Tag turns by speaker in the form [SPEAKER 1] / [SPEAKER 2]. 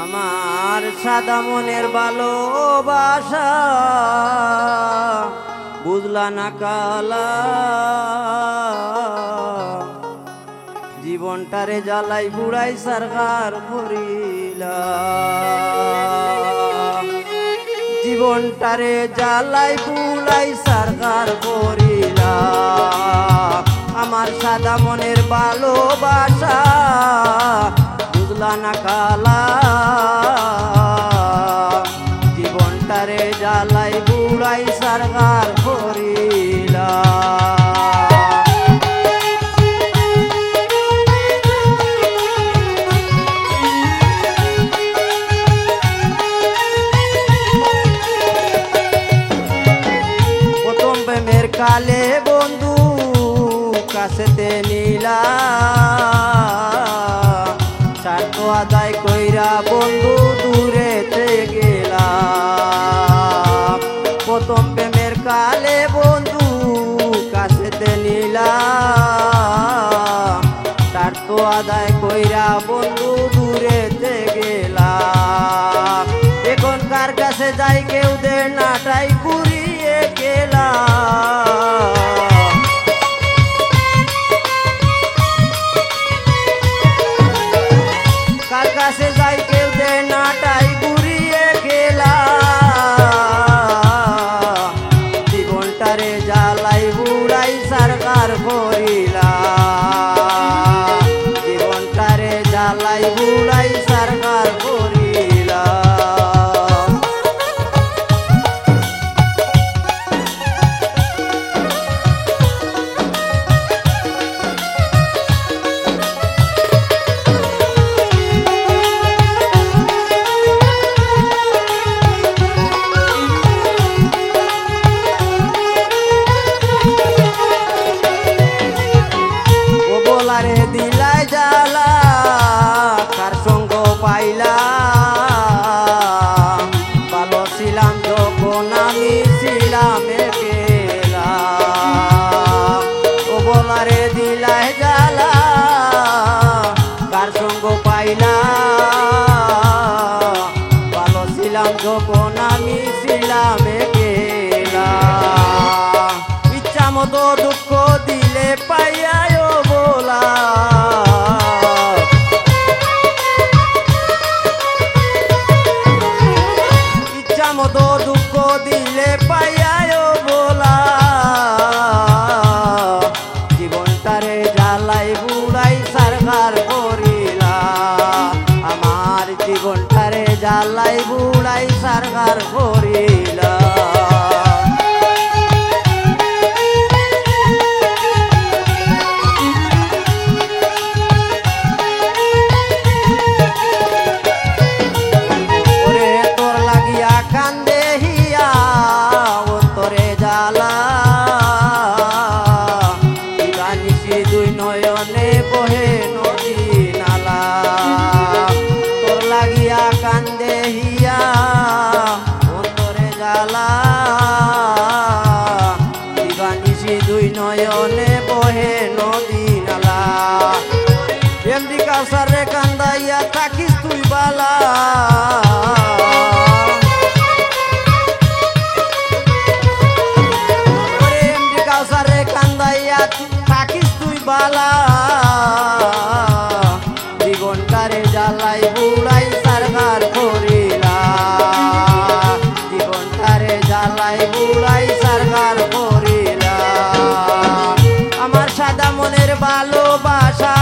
[SPEAKER 1] আমার সাদা মনের ভালোবাসা বুঝলা না কালা, জীবনটারে জ্বালাই বুড়াই সরকার করিলা, জীবনটারে জ্বালাই বুড়াই সরকার করিলা। আমার সাদা মনের ভালোবাসা বুঝলা না কালা, জীবনটারে জ্বালাই বুড়াই সরকার করিলা। প্রথম প্রেমের কালে বন্ধু কাছেতে নিলা, স্বার্থ আদায় কইরা বন্ধু দূরেতে গেলা। প্রথম প্রেমের কালে বন্ধু কাছেতে নিলা, স্বার্থ আদায় কইরা বন্ধু দূরেতে গেলা। এখন কার কাছে যাই কেউ দে নাটাই ঘুরিয়ে গেলা। কার কাছে যাই কেউ দে নাটাই ঘুরিয়ে গেলা। জীবনটারে জ্বালাই বুড়াই সরকার করিলা, জীবনটারে জ্বালাই বুড়াই সরকার করিলা। বলারে দিলাই জ্বালা কার সঙ্গ পাইলা, ভালো ছিলাম যখন আমি ছিলাম একেলা। ও বলারে দিলাই জ্বালা কার সঙ্গ পাইলা, ভালো ছিলাম যখন আমি ছিলাম একেলা। ইচ্ছা মতো দুঃখ দিলে পাইয়া বলা, ইচ্ছা মতো দুঃখ দিলে পাইয়ায় বলা। জীবনটারে জ্বালাই বুড়াই সরকার করিলা, আমার জীবনটারে জ্বালাই বুড়াই সরকার করিলা। দুই নয়নে বহে নদী নালা, তোর লাগিয়া কান্দে হিয়া অন্তরে জ্বালা। দিবানিশি দুই নয়নে বহে নদী নালা, এমডি কাউসারে কান্দাইয়া থাকিস তুই বালা। এমডি কাউসারে কান্দাইয়া থাকিস তুই বালা, জীবনটারে জ্বালাই বুড়াই সরকার করিলা, জীবনটারে জ্বালাই বুড়াই সরকার করিলা। আমার সাদা মনের ভালোবাসা